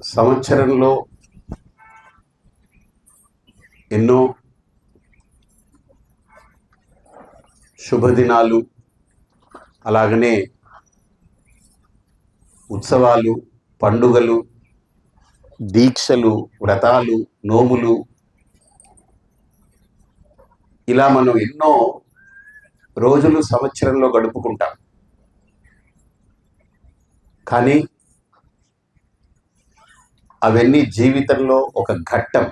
సంవత్సరంలో ఎన్నో శుభదినాలు, అలాగనే ఉత్సవాలు, పండుగలు, దీక్షలు, వ్రతాలు, నోములు, ఇలా మనం ఎన్నో రోజులు సంవత్సరంలో గడుపుకుంటాం. కానీ అవన్నీ జీవితంలో ఒక ఘట్టం,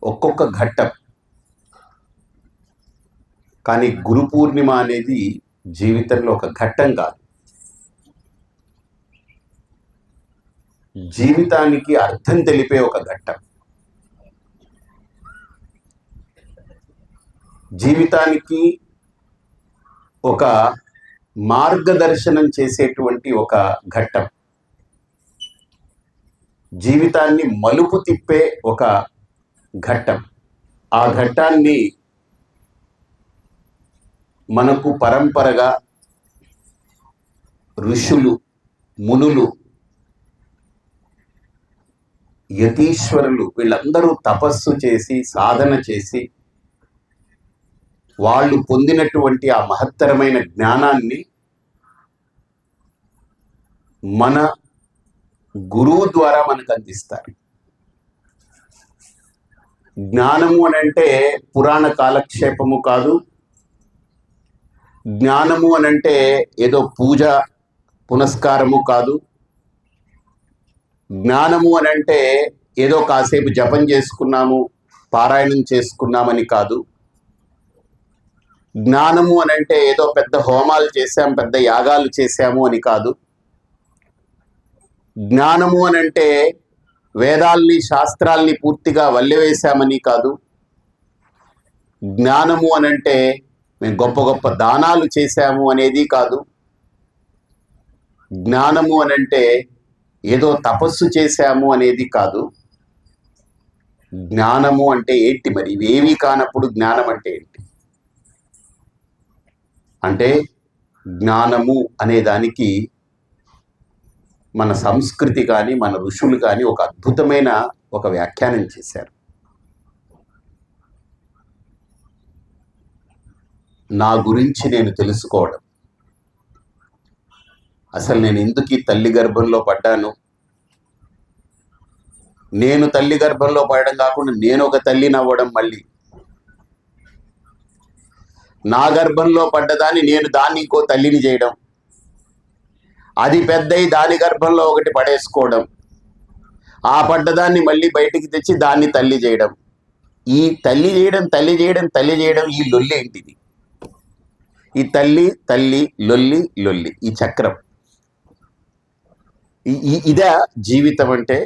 ఒక్కొక్క ఘట్టం. కానీ గురు పూర్ణిమ అనేది జీవితంలో ఒక ఘట్టం కాదు, జీవితానికి అర్థం తెలిపే ఒక ఘట్టం, జీవితానికి ఒక మార్గదర్శనం చేసేటువంటి ఒక ఘట్టం, జీవితాన్ని మలుపు తిప్పే ఒక ఘట్టం. ఆ ఘట్టాన్ని మనకు పరంపరగా ఋషులు, మునులు, యతీశ్వరులు వీళ్ళందరూ తపస్సు చేసి, సాధన చేసి, వాళ్ళు పొందినటువంటి ఆ మహత్తరమైన జ్ఞానాన్ని మన గురువు ద్వారా మనకు అందిస్తారు. జ్ఞానము అని అంటే పురాణ కాలక్షేపము కాదు, జ్ఞానము అని అంటే ఏదో పూజ పునస్కారము కాదు, జ్ఞానము అని అంటే ఏదో కాసేపు జపం చేసుకున్నాము, పారాయణం చేసుకున్నామని కాదు, జ్ఞానము అని అంటే ఏదో పెద్ద హోమాలు చేశాం, పెద్ద యాగాలు చేశాము అని కాదు, జ్ఞానము అని అంటే వేదాల్ని, శాస్త్రాల్ని పూర్తిగా వల్లెవేశామని కాదు, జ్ఞానము అని అంటే మేము గొప్ప గొప్ప దానాలు చేశాము అనేది కాదు, జ్ఞానము అని అంటే ఏదో తపస్సు చేశాము అనేది కాదు. జ్ఞానము అంటే ఏంటి మరి? ఇవేవి కానప్పుడు జ్ఞానం అంటే ఏంటి? అంటే జ్ఞానము అనే దానికి మన సంస్కృతి కానీ, మన ఋషులు కానీ ఒక అద్భుతమైన ఒక వ్యాఖ్యానం చేశారు. నా గురించి నేను తెలుసుకోవడం, అసలు నేను ఎందుకు ఈ తల్లి గర్భంలో పడ్డాను, నేను తల్లి గర్భంలో పడడం కాకుండా నేను ఒక తల్లిని అవ్వడం, మళ్ళీ నా గర్భంలో పడ్డదాన్ని నేను దాన్ని ఇంకో తల్లిని చేయడం, అది పెద్దయి దాని గర్భంలో ఒకటి పడేసుకోవడం, ఆ పడ్డదాన్ని మళ్ళీ బయటికి తెచ్చి దాన్ని తల్లి చేయడం, ఈ తల్లి చేయడం ఈ లొల్లి ఏంటిది? ఈ తల్లి తల్లి లొల్లి లొల్లి, ఈ చక్రం, ఇదే జీవితం అంటే.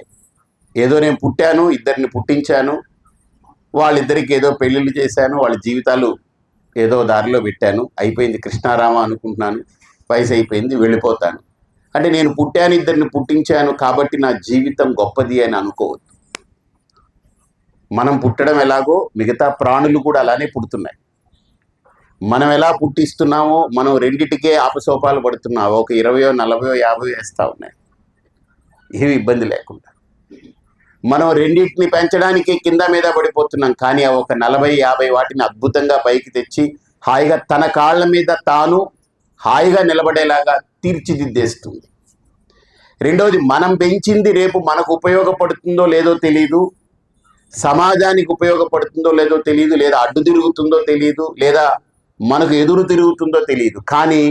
ఏదో నేను పుట్టాను, ఇద్దరిని పుట్టించాను, వాళ్ళిద్దరికి ఏదో పెళ్ళిళ్ళు చేశాను, వాళ్ళ జీవితాలు ఏదో దారిలో పెట్టాను, అయిపోయింది, కృష్ణారామ అనుకుంటున్నాను, వయసు అయిపోయింది, వెళ్ళిపోతాను. అంటే నేను పుట్టాను, ఇద్దరిని పుట్టించాను కాబట్టి నా జీవితం గొప్పది అని అనుకోవద్దు. మనం పుట్టడం ఎలాగో మిగతా ప్రాణులు కూడా అలానే పుడుతున్నాయి. మనం ఎలా పుట్టిస్తున్నామో మనం రెండిటికే ఆపసోపాలు పడుతున్నాం. ఒక 20, 40, 50 వేస్తూ ఉన్నాయి, ఏమి ఇబ్బంది లేకుండా. మనం రెండింటిని పెంచడానికి కింద మీద పడిపోతున్నాం, కానీ ఒక 40, 50 వాటిని అద్భుతంగా పైకి తెచ్చి హాయిగా తన కాళ్ళ మీద తాను హాయిగా నిలబడేలాగా తీర్చిదిద్దేస్తుంది. రెండవది, మనం పెంచింది రేపు మనకు ఉపయోగపడుతుందో లేదో తెలియదు, సమాజానికి ఉపయోగపడుతుందో లేదో తెలియదు, లేదా అడ్డు తిరుగుతుందో తెలియదు, లేదా మనకు ఎదురు తిరుగుతుందో తెలియదు, కానీ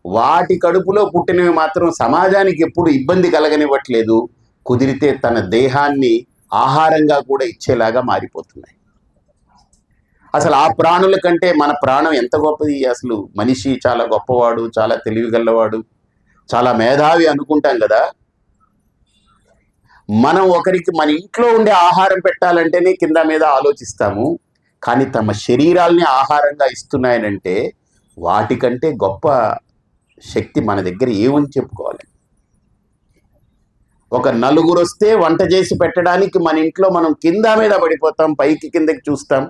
వాటి కడుపులో పుట్టినవి మాత్రం సమాజానికి ఎప్పుడు ఇబ్బంది కలగనివ్వట్లేదు. కుదిరితే తన దేహాన్ని ఆహారంగా కూడా ఇచ్చేలాగా మారిపోతున్నాయి. అసలు ఆ ప్రాణుల కంటే మన ప్రాణం ఎంత గొప్పది. అసలు మనిషి చాలా గొప్పవాడు, చాలా తెలివిగలవాడు, చాలా మేధావి అనుకుంటాం కదా. మనం ఒకరికి మన ఇంట్లో ఉండే ఆహారం పెట్టాలంటేనే కింద మీద ఆలోచిస్తాము, కానీ తమ శరీరాల్ని ఆహారంగా ఇస్తున్నాయనంటే వాటికంటే గొప్ప శక్తి మన దగ్గర ఏమని చెప్పుకోవాలి. ఒక నలుగురు వస్తే వంట చేసి పెట్టడానికి మన ఇంట్లో మనం కింద మీద పడిపోతాం, పైకి కిందకి చూస్తాం,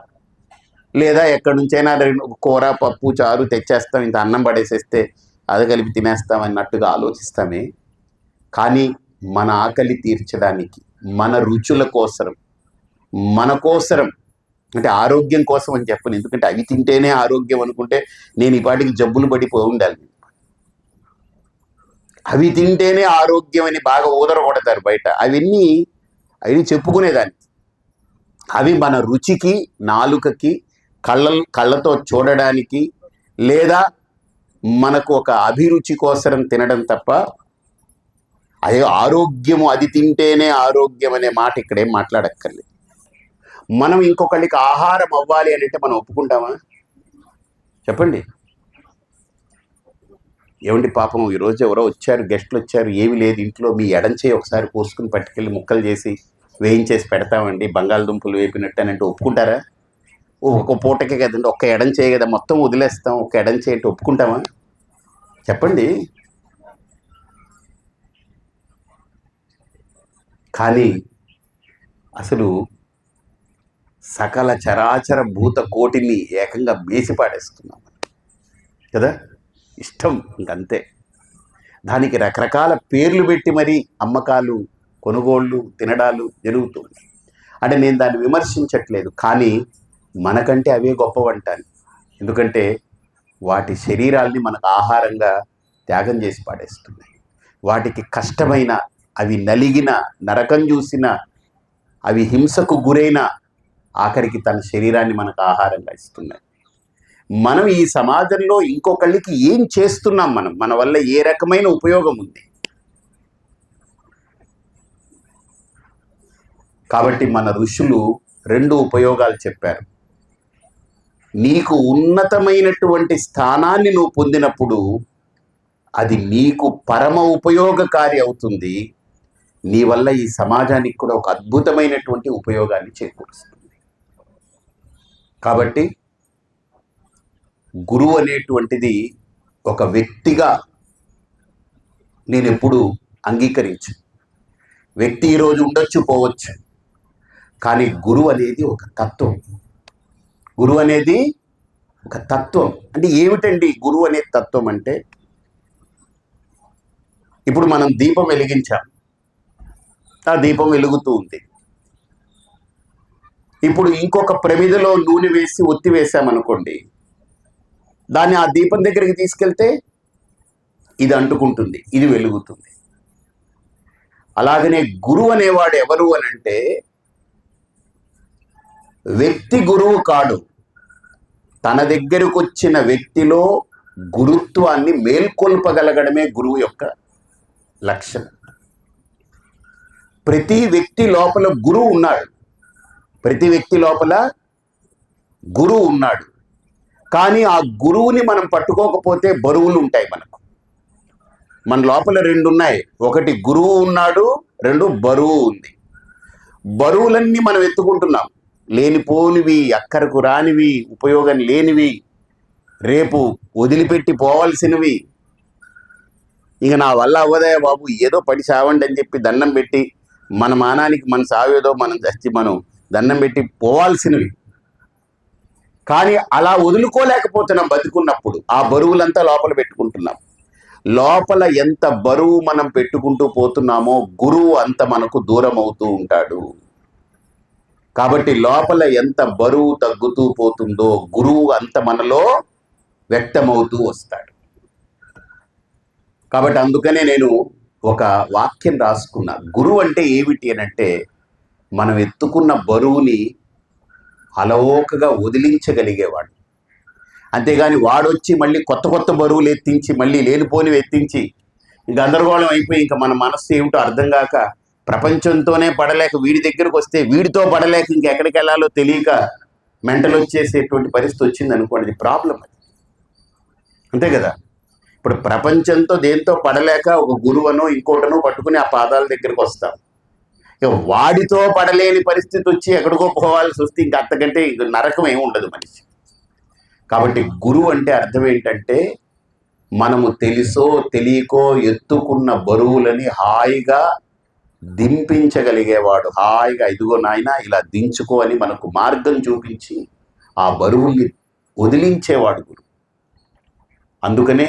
లేదా ఎక్కడి నుంచైనా కూర, పప్పు, చారు తెచ్చేస్తాం, ఇంత అన్నం పడేసేస్తే అది కలిపి తినేస్తాం అన్నట్టుగా ఆలోచిస్తామే. కానీ మన ఆకలి తీర్చడానికి, మన రుచుల కోసరం, మన కోసరం, అంటే ఆరోగ్యం కోసం అని చెప్పను, ఎందుకంటే అవి తింటేనే ఆరోగ్యం అనుకుంటే నేను ఈ పాటికి జబ్బులు పడిపోయి ఉండాలి. అవి తింటేనే ఆరోగ్యం అని బాగా ఊదర కొడతారు బయట. అవి చెప్పుకునేదాన్ని. అవి మన రుచికి, నాలుకకి, కళ్ళతో చూడడానికి, లేదా మనకు ఒక అభిరుచి కోసరం తినడం తప్ప అదే ఆరోగ్యము, అది తింటేనే ఆరోగ్యం అనే మాట ఇక్కడేం మాట్లాడక్కర్లేదు. మనం ఇంకొకళ్ళకి ఆహారం అవ్వాలి అని అంటే మనం ఒప్పుకుంటామా? చెప్పండి. ఏమండి పాపం ఈరోజు ఎవరో వచ్చారు, గెస్ట్లు వచ్చారు, ఏమి లేదు ఇంట్లో, మీ ఎడంచేయి ఒకసారి కోసుకుని పట్టుకెళ్ళి ముక్కలు చేసి వేయించేసి పెడతామండి, బంగాళదుంపలు వేపినట్టు అని అంటే ఒప్పుకుంటారా? ఒక పూటకే కదండి, ఒక్క ఎడంచేయి కదా, మొత్తం వదిలేస్తాం, ఒక ఎడంచేయి అంటే ఒప్పుకుంటామా? చెప్పండి. కానీ అసలు సకల చరాచర భూత కోటిని ఏకంగా వేసి పాడేస్తున్నాం కదా, ఇష్టం ఇంకంతే. దానికి రకరకాల పేర్లు పెట్టి మరీ అమ్మకాలు, కొనుగోళ్ళు, తినడాలు జరుగుతుంది. అంటే నేను దాన్ని విమర్శించట్లేదు, కానీ మనకంటే అవే గొప్పవంటాను. ఎందుకంటే వాటి శరీరాల్ని మనకు ఆహారంగా త్యాగం చేసి పాడేస్తున్నాయి. వాటికి కష్టమైన, అవి నలిగిన, నరకం చూసిన, అవి హింసకు గురైన, ఆఖరికి తన శరీరాన్ని మనకు ఆహారంగా ఇస్తున్నాయి. మనం ఈ సమాజంలో ఇంకొకళ్ళకి ఏం చేస్తున్నాం, మన వల్ల ఏ రకమైన ఉపయోగం ఉంది? కాబట్టి మన ఋషులు 2 ఉపయోగాలు చెప్పారు. నీకు ఉన్నతమైనటువంటి స్థానాన్ని నువ్వు పొందినప్పుడు అది నీకు పరమ ఉపయోగకారి అవుతుంది. నీ వల్ల ఈ సమాజానికి కూడా ఒక అద్భుతమైనటువంటి ఉపయోగాన్ని చేకూరుస్తుంది. కాబట్టి గురువు అనేటువంటిది ఒక వ్యక్తిగా నేను ఎప్పుడు అంగీకరించు. వ్యక్తి ఈరోజు ఉండొచ్చు, పోవచ్చు, కానీ గురువు అనేది ఒక తత్వం. గురువు అనేది ఒక తత్వం. అంటే ఏమిటండి గురువు అనే తత్వం? అంటే ఇప్పుడు మనం దీపం వెలిగించాం, ఆ దీపం వెలుగుతూ ఉంది. ఇప్పుడు ఇంకొక ప్రమిదలో నూనె వేసి ఒత్తి వేసామనుకోండి, దాన్ని ఆ దీపం దగ్గరికి తీసుకెళ్తే ఇది అంటుకుంటుంది, ఇది వెలుగుతుంది. అలాగనే గురువు అనేవాడు ఎవరు అని అంటే వ్యక్తి గురువు కాడు, తన దగ్గరకు వచ్చిన వ్యక్తిలో గురుత్వాన్ని మేల్కొల్పగలగడమే గురువు యొక్క లక్షణం. ప్రతి వ్యక్తి లోపల గురువు ఉన్నాడు, ప్రతి వ్యక్తి లోపల గురువు ఉన్నాడు. కానీ ఆ గురువుని మనం పట్టుకోకపోతే బరువులు ఉంటాయి మనకు. మన లోపల 2 ఉన్నాయి, ఒకటి గురువు ఉన్నాడు, 2 బరువు ఉంది. బరువులన్నీ మనం ఎత్తుకుంటున్నాం, లేనిపోనివి, అక్కరకు రానివి, ఉపయోగం లేనివి, రేపు వదిలిపెట్టి పోవాల్సినవి. ఇక నా వల్ల అవ్వదయా బాబు, ఏదో పడి సావండి అని చెప్పి దండం పెట్టి, మన మానానికి మన సావేదో మనం చచ్చి మనం దండం పెట్టి పోవాల్సినవి. కానీ అలా వదులుకోలేకపోతున్నాం బతికున్నప్పుడు. ఆ బరువులంతా లోపల పెట్టుకుంటున్నాం. లోపల ఎంత బరువు మనం పెట్టుకుంటూ పోతున్నామో గురువు అంత మనకు దూరం అవుతూ ఉంటాడు. కాబట్టి లోపల ఎంత బరువు తగ్గుతూ పోతుందో గురువు అంత మనలో వ్యక్తమవుతూ వస్తాడు. కాబట్టి అందుకనే నేను ఒక వాక్యం రాసుకున్నా. గురువు అంటే ఏమిటి అని అంటే మనం ఎత్తుకున్న బరువుని అలవోకగా వదిలించగలిగేవాడు. అంతేగాని వాడొచ్చి మళ్ళీ కొత్త కొత్త బరువులు ఎత్తించి, మళ్ళీ లేనిపోనివి ఎత్తించి గందరగోళం అయిపోయి ఇంకా మన మనస్సు ఏమిటో అర్థం కాక ప్రపంచంతోనే పడలేక వీడి దగ్గరకు వస్తే వీడితో పడలేక ఇంకెక్కడికి వెళ్ళాలో తెలియక మెంటల్ వచ్చేసేటువంటి పరిస్థితి వచ్చింది అనుకోండి, ప్రాబ్లం అది. అంతే కదా. ఇప్పుడు ప్రపంచంతో దేంతో పడలేక ఒక గురువనో ఇంకోటనో పట్టుకుని ఆ పాదాల దగ్గరకు వస్తాం. ఇక వాడితో పడలేని పరిస్థితి వచ్చి ఎక్కడికో పోవాల్సి వస్తే ఇంక అంతకంటే ఇది నరకం ఏమి ఉండదు మనిషి. కాబట్టి గురువు అంటే అర్థం ఏంటంటే మనము తెలుసో తెలియకో ఎత్తుకున్న బరువులని హాయిగా దింపించగలిగేవాడు. హాయిగా ఇదిగో నాయన ఇలా దించుకో అని మనకు మార్గం చూపించి ఆ బరువుల్ని వదిలించేవాడు గురువు. అందుకనే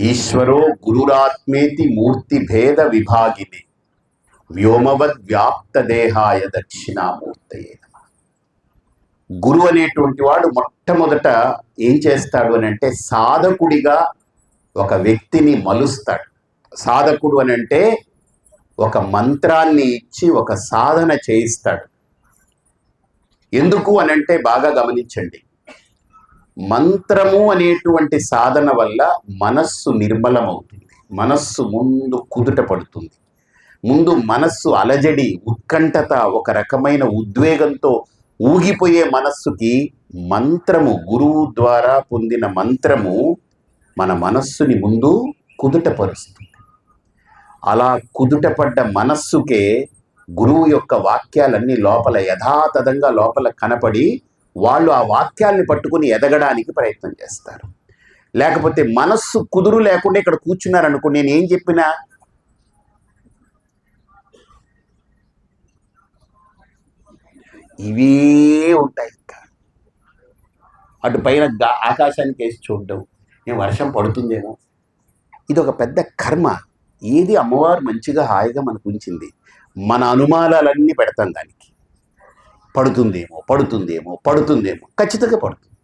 ఈశ్వరో గురురాత్మేతి మూర్తి భేద విభాగిని వ్యోమవద్ వ్యాప్త దేహాయ దక్షిణామూర్తయే నమః. గురువు అనేటువంటి వాడు మొట్టమొదట ఏం చేస్తాడు అని అంటే సాధకుడిగా ఒక వ్యక్తిని మలుస్తాడు. సాధకుడు అని అంటే ఒక మంత్రాన్ని ఇచ్చి ఒక సాధన చేయిస్తాడు. ఎందుకు అని అంటే బాగా గమనించండి, మంత్రము అనేటువంటి సాధన వల్ల మనస్సు నిర్మలమవుతుంది, మనస్సు ముందు కుదుట పడుతుంది. ముందు మనస్సు అలజడి, ఉత్కంఠత, ఒక రకమైన ఉద్వేగంతో ఊగిపోయే మనస్సుకి మంత్రము, గురువు ద్వారా పొందిన మంత్రము మన మనస్సుని ముందు కుదుటపరుస్తుంది. అలా కుదుటపడ్డ మనస్సుకే గురువు యొక్క వాక్యాలన్నీ లోపల యథాతథంగా లోపల కనపడి వాళ్ళు ఆ వాక్యాల్ని పట్టుకుని ఎదగడానికి ప్రయత్నం చేస్తారు. లేకపోతే మనస్సు కుదురు లేకుండా ఇక్కడ కూర్చున్నారనుకో, నేను ఏం చెప్పినా ఇవే ఉంటాయి. ఇంకా అటు పైన ఆకాశానికి వేసి చూడడం, నేను వర్షం పడుతుందేమో, ఇది ఒక పెద్ద కర్మ. ఏది అమ్మవారు మంచిగా హాయిగా మనకు ఉంచింది, మన అనుమానాలన్నీ పెడతాం దానికి. పడుతుందేమో పడుతుందేమో పడుతుందేమో, ఖచ్చితంగా పడుతుంది.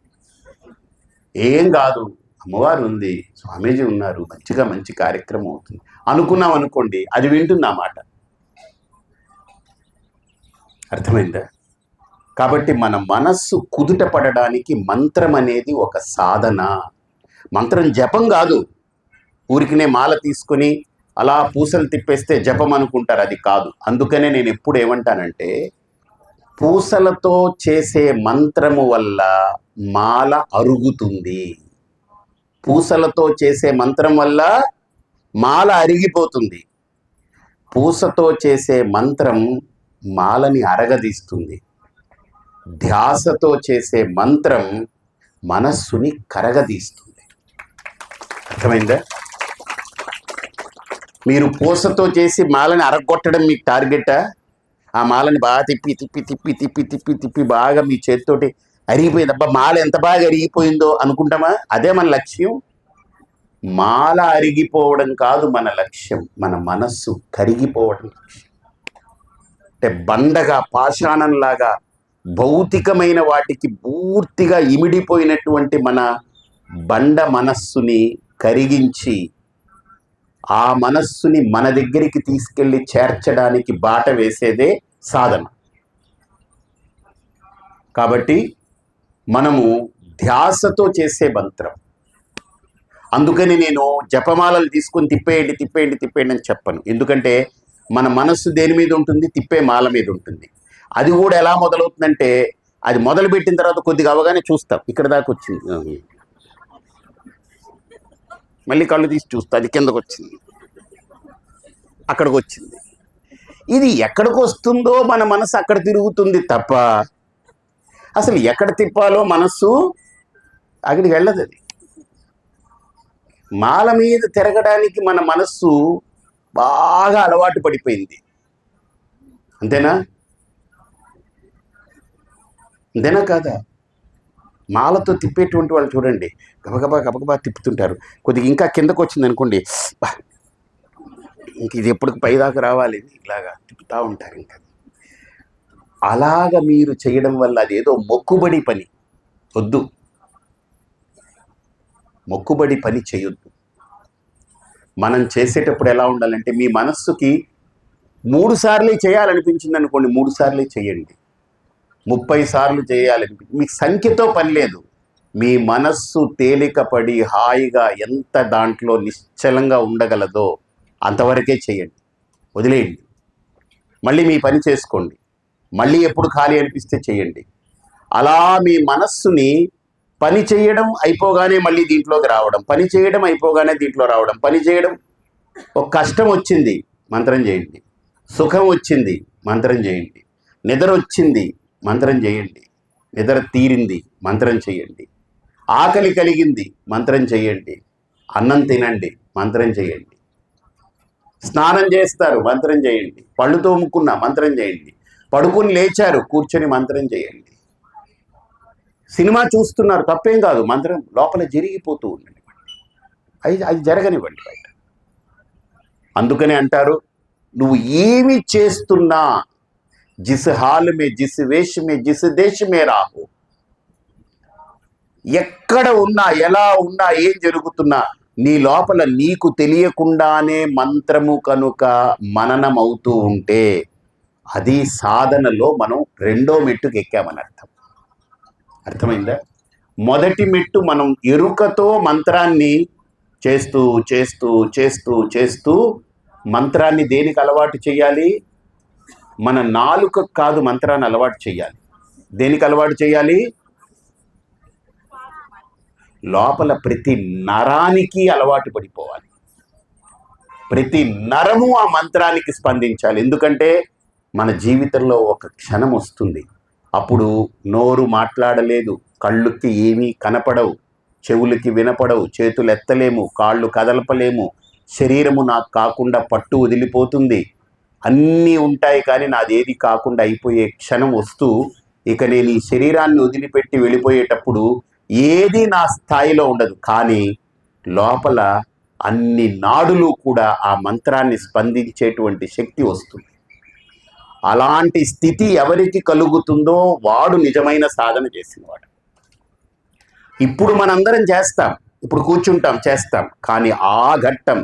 ఏం కాదు, అమ్మవారు ఉంది, స్వామీజీ ఉన్నారు, మంచిగా మంచి కార్యక్రమం అవుతుంది అనుకున్నాం అనుకోండి, అది వింటుంది ఆ మాట. అర్థమైందా? కాబట్టి మన మనస్సు కుదుట పడడానికి మంత్రం అనేది ఒక సాధన. మంత్రం జపం కాదు, ఊరికినే మాల తీసుకుని అలా పూసలు తిప్పేస్తే జపం అనుకుంటారు, అది కాదు. అందుకనే నేను ఎప్పుడు ఏమంటానంటే, పూసలతో చేసే మంత్రము వల్ల మాల అరుగుతుంది. పూసలతో చేసే మంత్రం వల్ల మాల అరిగిపోతుంది. పూసతో చేసే మంత్రం మాలని అరగదీస్తుంది. ధ్యాసతో చేసే మంత్రం మనస్సుని కరగదీస్తుంది. అర్థమైందా? మీరు పూసతో చేసి మాలని అరగొట్టడం మీకు టార్గెటా? ఆ మాలని బాగా తిప్పి తిప్పి తిప్పి తిప్పి తిప్పి తిప్పి బాగా మీ చేతితోటి అరిగిపోయింది, అబ్బా మాల ఎంత బాగా అరిగిపోయిందో అనుకుంటామా? అదే మన లక్ష్యం? మాల అరిగిపోవడం కాదు మన లక్ష్యం, మన మనస్సు కరిగిపోవడం లక్ష్యం. అంటే బండగా, పాషాణంలాగా, భౌతికమైన వాటికి పూర్తిగా ఇమిడిపోయినటువంటి మన బండ మనస్సుని కరిగించి ఆ మనస్సుని మన దగ్గరికి తీసుకెళ్ళి చేర్చడానికి బాట వేసేదే సాధన. కాబట్టి మనము ధ్యాసతో చేసే మంత్రం. అందుకని నేను జపమాలలు తీసుకొని తిప్పేయండి తిప్పేయండి తిప్పేయండి అని చెప్పను. ఎందుకంటే మన మనస్సు దేని మీద ఉంటుంది? తిప్పే మాల మీద ఉంటుంది. అది కూడా ఎలా మొదలవుతుందంటే, అది మొదలుపెట్టిన తర్వాత కొద్దిగా అవగానే చూస్తాం, ఇక్కడ దాకా వచ్చింది, మళ్ళీ కళ్ళు తీసి చూస్తా, అది కిందకు వచ్చింది, అక్కడికి వచ్చింది. ఇది ఎక్కడికి వస్తుందో మన మనసు అక్కడ తిరుగుతుంది తప్ప అసలు ఎక్కడ తిప్పాలో మనస్సు అక్కడికి వెళ్ళదు. అది మాల మీద తిరగడానికి మన మనస్సు బాగా అలవాటు పడిపోయింది. అంతేనా? అంతేనా కాదా? మాలతో తిప్పేటువంటి వాళ్ళు చూడండి, గబగబా గబగబా తిప్పుతుంటారు. కొద్దిగా ఇంకా కిందకు వచ్చింది అనుకోండి, ఇంక ఇది ఎప్పటికి పైదాకా రావాలి, ఇలాగా తిప్పుతూ ఉంటారు. ఇంకా అలాగ మీరు చేయడం వల్ల అదేదో మొక్కుబడి పని. వద్దు, మొక్కుబడి పని చేయొద్దు. మనం చేసేటప్పుడు ఎలా ఉండాలంటే, మీ మనస్సుకి 3 సార్లే చేయాలనిపించింది అనుకోండి, 3 సార్లే చేయండి. 30 సార్లు చేయాలనిపించింది, మీకు సంఖ్యతో పని లేదు. మీ మనస్సు తేలికపడి హాయిగా ఎంత దాంట్లో నిశ్చలంగా ఉండగలదో అంతవరకే చేయండి, వదిలేయండి. మళ్ళీ మీ పని చేసుకోండి, మళ్ళీ ఎప్పుడు ఖాళీ అనిపిస్తే చేయండి. అలా మీ మనస్సుని పని చేయడం అయిపోగానే మళ్ళీ దీంట్లోకి రావడం, పని చేయడం అయిపోగానే దీంట్లో రావడం, పని చేయడం. ఒక కష్టం వచ్చింది, మంత్రం చేయండి. సుఖం వచ్చింది, మంత్రం చేయండి. నిద్ర వచ్చింది, మంత్రం చేయండి. నిద్ర తీరింది, మంత్రం చేయండి. ఆకలి కలిగింది, మంత్రం చేయండి. అన్నం తినండి, మంత్రం చేయండి. స్నానం చేస్తారు, మంత్రం చేయండి. పళ్ళు తోముకున్నా, మంత్రం చేయండి. పడుకుని లేచారు, కూర్చొని మంత్రం చేయండి. సినిమా చూస్తున్నారు, తప్పేం కాదు, మంత్రం లోపల జరిగిపోతూ ఉండండి. అది జరగనివ్వండి బయట. అందుకని అంటారు, నువ్వు ఏమి చేస్తున్నా జిస్ హాల్ మే, జిస్ వేష్ మే, జిస్ దేశ్ మే రాహు, ఎక్కడ ఉన్నా, ఎలా ఉన్నా, ఏం జరుగుతున్నా నీ లోపల నీకు తెలియకుండానే మంత్రము కనుక మననమవుతూ ఉంటే అది సాధనలో మనం రెండో మెట్టుకు ఎక్కామని అర్థం. అర్థమైందా? మొదటి మెట్టు మనం ఎరుకతో మంత్రాన్ని చేస్తూ చేస్తూ చేస్తూ చేస్తూ మంత్రాన్ని దేనికి అలవాటు చేయాలి? మన నాలుక కాదు, మంత్రాన్ని అలవాటు చేయాలి. దేనికి అలవాటు చేయాలి? లోపల ప్రతి నరానికి అలవాటు పడిపోవాలి. ప్రతి నరము ఆ మంత్రానికి స్పందించాలి. ఎందుకంటే మన జీవితంలో ఒక క్షణం వస్తుంది, అప్పుడు నోరు మాట్లాడలేదు, కళ్ళుకి ఏమీ కనపడవు, చెవులకి వినపడవు, చేతులు ఎత్తలేము, కాళ్ళు కదలపలేము, శరీరము నాకు కాకుండా పట్టు వదిలిపోతుంది, అన్నీ ఉంటాయి కానీ నాదేది కాకుండా అయిపోయే క్షణం వస్తూ ఇక నేను ఈ శరీరాన్ని వదిలిపెట్టి వెళ్ళిపోయేటప్పుడు ఏది నా స్థాయిలో ఉండదు, కానీ లోపల అన్ని నాడులు కూడా ఆ మంత్రాన్ని స్పందించేటువంటి శక్తి వస్తుంది. అలాంటి స్థితి ఎవరికి కలుగుతుందో వాడు నిజమైన సాధన చేసినవాడు. ఇప్పుడు మనందరం చేస్తాం, ఇప్పుడు కూర్చుంటాం, చేస్తాం, కానీ ఆ ఘట్టం,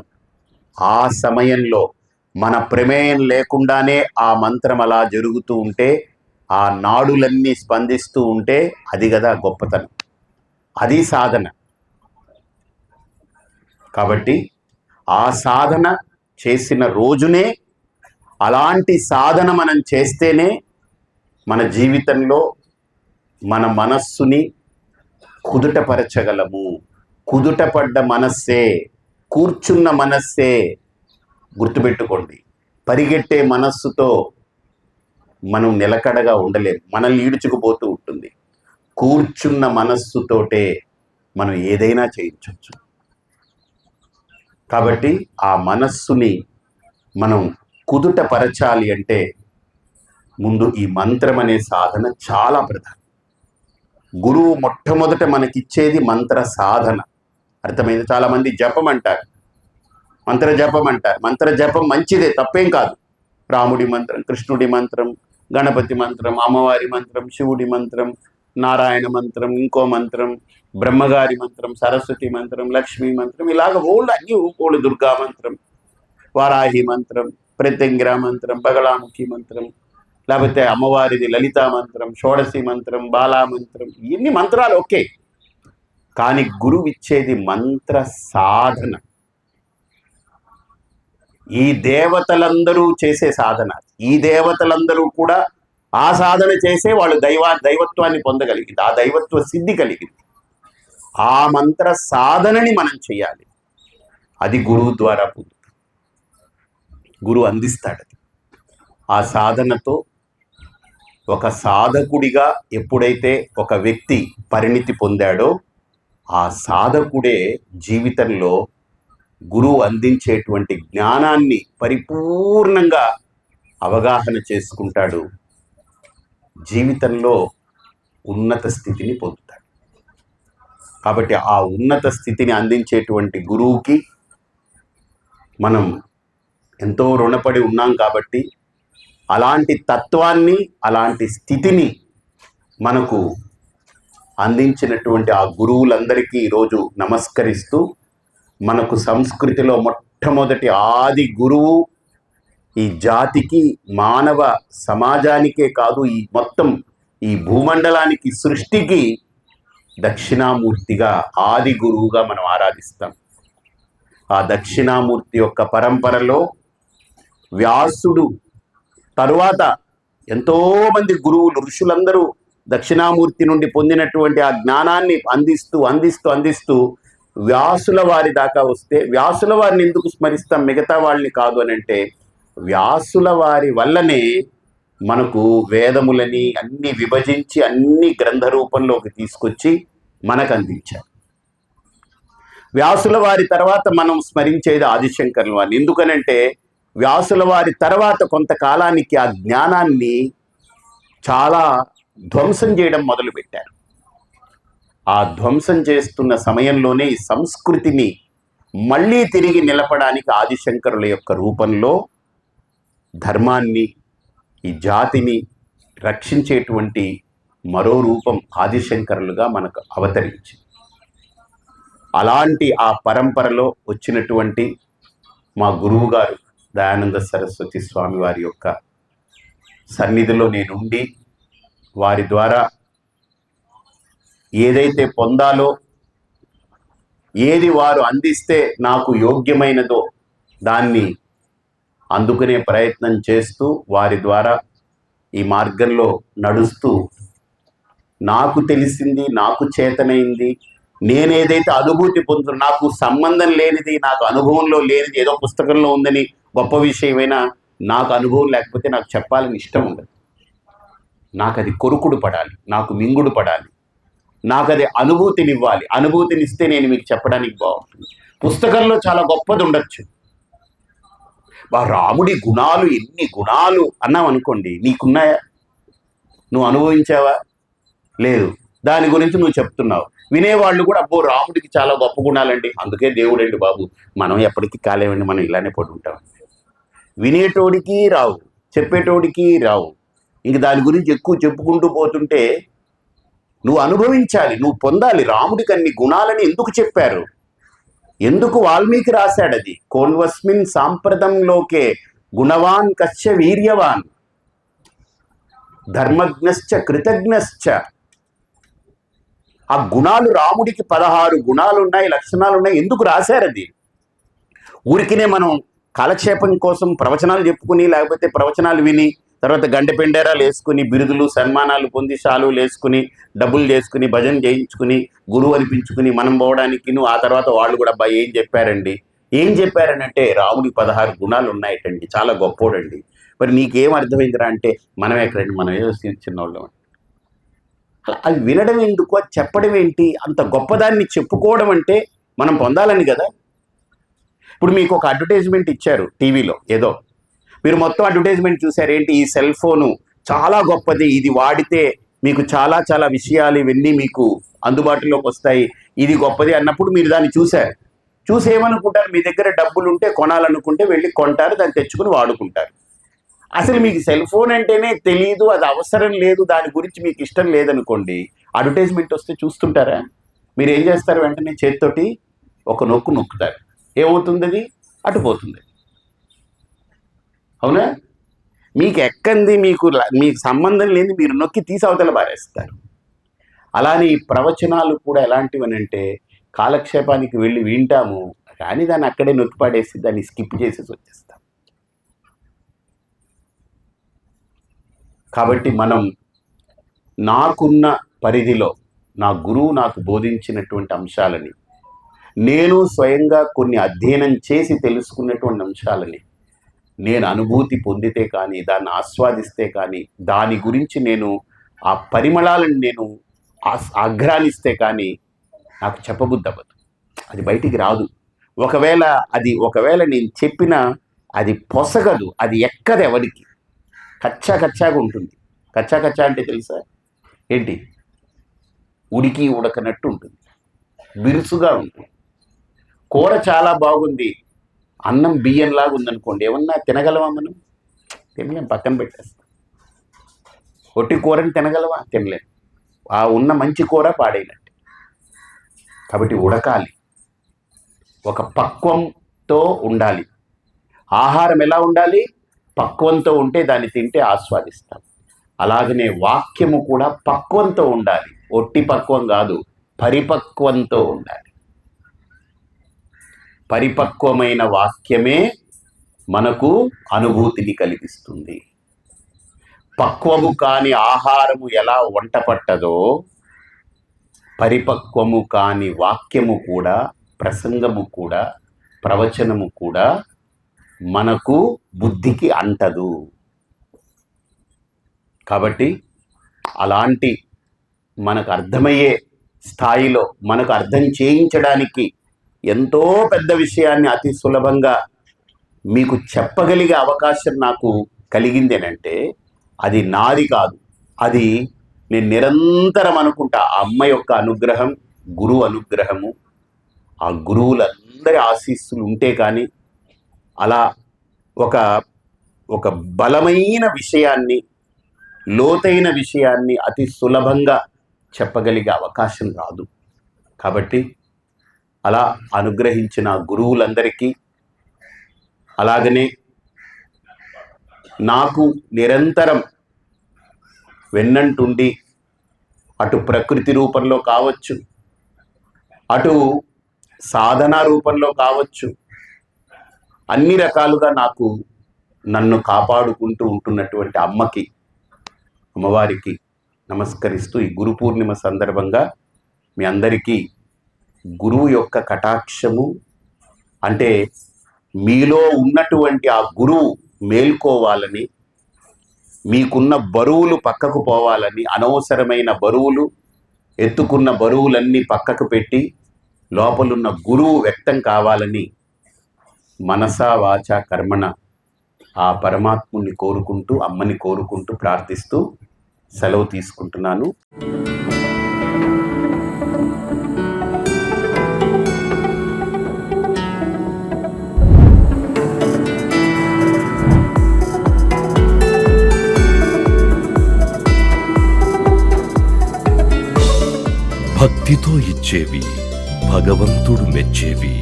ఆ సమయంలో మన ప్రమేయం లేకుండానే ఆ మంత్రం అలా జరుగుతూ ఉంటే, ఆ నాడులన్నీ స్పందిస్తూ ఉంటే అది కదా గొప్పతనం, అది సాధన. కాబట్టి ఆ సాధన చేసిన రోజునే, అలాంటి సాధన మనం చేస్తేనే మన జీవితంలో మన మనస్సుని కుదుటపరచగలము. కుదుటపడ్డ మనస్సే, కూర్చున్న మనస్సే, గుర్తుపెట్టుకోండి, పరిగెట్టే మనస్సుతో మనం నిలకడగా ఉండలేము, మనల్ని ఈడ్చుకుపోతూ ఉంటుంది. కూర్చున్న మనస్సుతోటే మనం ఏదైనా చేయించవచ్చు. కాబట్టి ఆ మనస్సుని మనం కుదుటపరచాలి అంటే ముందు ఈ మంత్రం అనే సాధన చాలా ప్రధానం. గురువు మొట్టమొదట మనకిచ్చేది మంత్ర సాధన. అర్థమైంది? చాలామంది జపం అంటారు, మంత్ర జపం అంటారు. మంత్ర జపం మంచిదే, తప్పేం కాదు. రాముడి మంత్రం, కృష్ణుడి మంత్రం, గణపతి మంత్రం, అమ్మవారి మంత్రం, శివుడి మంత్రం, నారాయణ మంత్రం, ఇంకో మంత్రం, బ్రహ్మగారి మంత్రం, సరస్వతి మంత్రం, లక్ష్మీ మంత్రం, ఇలాగ అన్ని ఓళ్ళు, దుర్గా మంత్రం, వారాహి మంత్రం, ప్రత్యంగిర మంత్రం, బగళాముఖి మంత్రం, లేకపోతే అమ్మవారిది లలితా మంత్రం, షోడశి మంత్రం, బాలా మంత్రం, ఇన్ని మంత్రాలు ఓకే, కానీ గురువు ఇచ్చేది మంత్ర సాధన. ఈ దేవతలందరూ చేసే సాధన, ఈ దేవతలందరూ కూడా ఆ సాధన చేసే వాళ్ళు దైవత్వాన్ని పొందగలిగింది, ఆ దైవత్వ సిద్ధి కలిగింది. ఆ మంత్ర సాధనని మనం చేయాలి. అది గురువు ద్వారా పొందుతాం, గురువు అందిస్తాడు. ఆ సాధనతో ఒక సాధకుడిగా ఎప్పుడైతే ఒక వ్యక్తి పరిణితి పొందాడో, ఆ సాధకుడే జీవితంలో గురువు అందించేటువంటి జ్ఞానాన్ని పరిపూర్ణంగా అవగాహన చేసుకుంటాడు, జీవితంలో ఉన్నత స్థితిని పొందుతాడు. కాబట్టి ఆ ఉన్నత స్థితిని అందించేటువంటి గురువుకి మనం ఎంతో రుణపడి ఉన్నాం. కాబట్టి అలాంటి తత్వాన్ని, అలాంటి స్థితిని మనకు అందించినటువంటి ఆ గురువులందరికీ ఈరోజు నమస్కరిస్తూ, మనకు సంస్కృతిలో మొట్టమొదటి ఆది గురువు ఈ జాతికి, మానవ సమాజానికే కాదు, ఈ మొత్తం ఈ భూమండలానికి, సృష్టికి దక్షిణామూర్తిగా, ఆది గురువుగా మనం ఆరాధిస్తాం. ఆ దక్షిణామూర్తి యొక్క పరంపరలో వ్యాసుడు తరువాత ఎంతోమంది గురువులు, ఋషులందరూ దక్షిణామూర్తి నుండి పొందినటువంటి ఆ జ్ఞానాన్ని అందిస్తూ అందిస్తూ అందిస్తూ వ్యాసుల వారి దాకా వస్తే, వ్యాసుల వారిని ఎందుకు స్మరిస్తాం, మిగతా వాళ్ళని కాదు అని అంటే, వ్యాసుల వారి వల్లనే మనకు వేదములని అన్ని విభజించి అన్ని గ్రంథ రూపంలోకి తీసుకొచ్చి మనకు అందించారు. వ్యాసుల వారి తర్వాత మనం స్మరించేది ఆదిశంకరుల వారిని. ఎందుకనంటే వ్యాసుల వారి తర్వాత కొంతకాలానికి ఆ జ్ఞానాన్ని చాలా ధ్వంసం చేయడం మొదలుపెట్టారు. ఆ ధ్వంసం చేస్తున్న సమయంలోనే ఈ సంస్కృతిని మళ్ళీ తిరిగి నిలపడానికి ఆదిశంకరుల యొక్క రూపంలో ధర్మాన్ని, ఈ జాతిని రక్షించేటువంటి మరో రూపం ఆదిశంకరులుగా మనకు అవతరించి, అలాంటి ఆ పరంపరలో వచ్చినటువంటి మా గురువు గారు దయానంద సరస్వతి స్వామి వారి యొక్క సన్నిధిలో నేనుండి వారి ద్వారా ఏదైతే పొందాలో, ఏది వారు అందిస్తే నాకు యోగ్యమైనదో దాన్ని అందుకునే ప్రయత్నం చేస్తూ వారి ద్వారా ఈ మార్గంలో నడుస్తూ నాకు తెలిసింది, నాకు చేతనైంది, నేనేదైతే అనుభూతి పొందుతున్నా, నాకు సంబంధం లేనిది, నాకు అనుభవంలో లేనిది ఏదో పుస్తకంలో ఉందని గొప్ప విషయమైనా నాకు అనుభవం లేకపోతే నాకు చెప్పాలని ఇష్టం ఉండదు. నాకు అది కొరుకుడు పడాలి, నాకు మింగుడు పడాలి, నాకు అది అనుభూతినివ్వాలి. అనుభూతినిస్తే నేను మీకు చెప్పడానికి బాగుంటుంది. పుస్తకంలో చాలా గొప్పది ఉండొచ్చు, రాముడి గుణాలు ఎన్ని గుణాలు అన్నాం అనుకోండి, నీకున్నాయా? నువ్వు అనుభవించావా? లేదు. దాని గురించి నువ్వు చెప్తున్నావు, వినేవాళ్ళు కూడా అబ్బో రాముడికి చాలా గొప్ప గుణాలండి, అందుకే దేవుడండి బాబు, మనం ఎప్పటికీ కాలేమండి, మనం ఇలానే పడి ఉంటాం. వినేటోడికి రావు, చెప్పేటోడికి రావు. ఇంక దాని గురించి ఎక్కువ చెప్పుకుంటూ పోతుంటే నువ్వు అనుభవించాలి, నువ్వు పొందాలి. రాముడికి అన్ని గుణాలని ఎందుకు చెప్పారు? ఎందుకు వాల్మీకి రాశాడు అది? కోన్వస్మిన్ సాంప్రదంలోకే గుణవాన్ కశ్చ వీర్యవాన్ ధర్మజ్ఞశ్చ కృతజ్ఞశ్చ. ఆ గుణాలు రాముడికి 16 గుణాలు ఉన్నాయి, లక్షణాలు ఉన్నాయి. ఎందుకు రాశారు అది? ఊరికినే మనం కాలక్షేపం కోసం ప్రవచనాలు చెప్పుకుని, లేకపోతే ప్రవచనాలు విని తర్వాత గంటె పెండేరాలు వేసుకుని, బిరుదులు సన్మానాలు పొంది, షాలులు వేసుకుని, డబ్బులు చేసుకుని, భజన చేయించుకుని, గురువు అనిపించుకుని మనం పోవడానికి, ఆ తర్వాత వాళ్ళు కూడా అబ్బాయి ఏం చెప్పారండి, ఏం చెప్పారనంటే రాముడికి 16 గుణాలు ఉన్నాయటండి, చాలా గొప్పోడండి. మరి నీకేం అర్థమైందిరా అంటే మనం ఎక్కడండి, మనం ఏదో చిన్నవాళ్ళం. అది వినడం ఎందుకు, అది చెప్పడం ఏంటి? అంత గొప్పదాన్ని చెప్పుకోవడం అంటే మనం పొందాలని కదా. ఇప్పుడు మీకు ఒక అడ్వర్టైజ్మెంట్ ఇచ్చారు టీవీలో ఏదో, మీరు మొత్తం అడ్వర్టైజ్మెంట్ చూసారు. ఏంటి? ఈ సెల్ ఫోను చాలా గొప్పది, ఇది వాడితే మీకు చాలా చాలా విషయాలు ఇవన్నీ మీకు అందుబాటులోకి వస్తాయి, ఇది గొప్పది అన్నప్పుడు మీరు దాన్ని చూశారు. చూసి ఏమనుకుంటారు? మీ దగ్గర డబ్బులు ఉంటే కొనాలనుకుంటే వెళ్ళి కొంటారు, దాన్ని తెచ్చుకుని వాడుకుంటారు. అసలు మీకు సెల్ ఫోన్ అంటేనే తెలియదు, అది అవసరం లేదు, దాని గురించి మీకు ఇష్టం లేదనుకోండి, అడ్వర్టైజ్మెంట్ వస్తే చూస్తుంటారా? మీరు ఏం చేస్తారు? వెంటనే చేతితోటి ఒక నొక్కు నొక్కుతారు. ఏమవుతుంది? అది అటుపోతుంది. అవునా? మీకు ఎక్కంది, మీకు సంబంధం లేని మీరు నొక్కి తీసి అవతల పారేస్తారు. అలానే ఈ ప్రవచనాలు కూడా ఎలాంటివనంటే కాలక్షేపానికి వెళ్ళి వింటాము, కానీ దాన్ని అక్కడే నొక్కి పాడేసి దాన్ని స్కిప్ చేసేసి వచ్చేస్తాం. కాబట్టి మనం నాకున్న పరిధిలో నా గురువు నాకు బోధించినటువంటి అంశాలని, నేను స్వయంగా కొన్ని అధ్యయనం చేసి తెలుసుకున్నటువంటి అంశాలని నేను అనుభూతి పొందితే కానీ, దాన్ని ఆస్వాదిస్తే కానీ, దాని గురించి నేను ఆ పరిమళాలను నేను ఆఘ్రానిస్తే కానీ నాకు చెప్పబుద్ధి అవ్వదు, అది బయటికి రాదు. ఒకవేళ నేను చెప్పినా అది పొసగదు, అది ఎక్కదు ఎవరికి, కచ్చా కచ్చాగా ఉంటుంది. కచ్చా కచ్చా అంటే తెలుసా ఏంటి? ఉడికి ఉడకనట్టు ఉంటుంది, బిరుసుగా ఉంటుంది. కూర చాలా బాగుంది, అన్నం బియ్యంలాగా ఉందనుకోండి, ఏమన్నా తినగలవా మనం? తినలేం, పక్కన పెట్టేస్తాం. ఒట్టి కూరని తినగలవా? తినలేం. ఆ ఉన్న మంచి కూర పాడైనట్టు. కాబట్టి ఉడకాలి, ఒక పక్వంతో ఉండాలి. ఆహారం ఎలా ఉండాలి? పక్వంతో ఉంటే దాన్ని తింటే ఆస్వాదిస్తాం. అలాగనే వాక్యము కూడా పక్వంతో ఉండాలి, ఒట్టి పక్వం కాదు, పరిపక్వంతో ఉండాలి. పరిపక్వమైన వాక్యమే మనకు అనుభూతిని కలిగిస్తుంది. పక్వము కాని ఆహారము ఎలా వంట పట్టదో, పరిపక్వము కాని వాక్యము కూడా, ప్రసంగము కూడా, ప్రవచనము కూడా మనకు బుద్ధికి అంటదు. కాబట్టి అలాంటి మనకు అర్థమయ్యే స్థాయిలో మనకు అర్థం చేయించడానికి ఎంతో పెద్ద విషయాన్ని అతి సులభంగా మీకు చెప్పగలిగే అవకాశం నాకు కలిగింది అంటే అది నాది కాదు, అది నేను నిరంతరం అనుకుంటా. ఆ అమ్మ యొక్క అనుగ్రహం, గురువు అనుగ్రహము, ఆ గురువులందరి అందరి ఆశీస్సులు ఉంటే కానీ అలా ఒక ఒక బలమైన విషయాన్ని, లోతైన విషయాన్ని అతి సులభంగా చెప్పగలిగే అవకాశం రాదు. కాబట్టి అలా అనుగ్రహించిన గురువులందరికీ, అలాగనే నాకు నిరంతరం వెన్నంటుండి అటు ప్రకృతి రూపంలో కావచ్చు, అటు సాధన రూపంలో కావచ్చు, అన్ని రకాలుగా నన్ను కాపాడుకుంటూ ఉంటున్నటువంటి అమ్మవారికి నమస్కరిస్తూ ఈ గురు పూర్ణిమ సందర్భంగా మీ అందరికీ గురువు యొక్క కటాక్షము, అంటే మీలో ఉన్నటువంటి ఆ గురువు మేల్కోవాలని, మీకున్న బరువులు పక్కకు పోవాలని, అనవసరమైన బరువులు, ఎత్తుకున్న బరువులన్నీ పక్కకు పెట్టి లోపలున్న గురువు వ్యక్తం కావాలని మనసా వాచా కర్మణ ఆ పరమాత్ముని కోరుకుంటూ, అమ్మని కోరుకుంటూ, ప్రార్థిస్తూ సెలవు తీసుకుంటున్నాను. భక్తితో ఇచ్చేవి, భగవంతుడు మెచ్చేవి.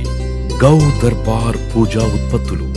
గౌ దర్బార్ పూజా ఉత్పత్తులు.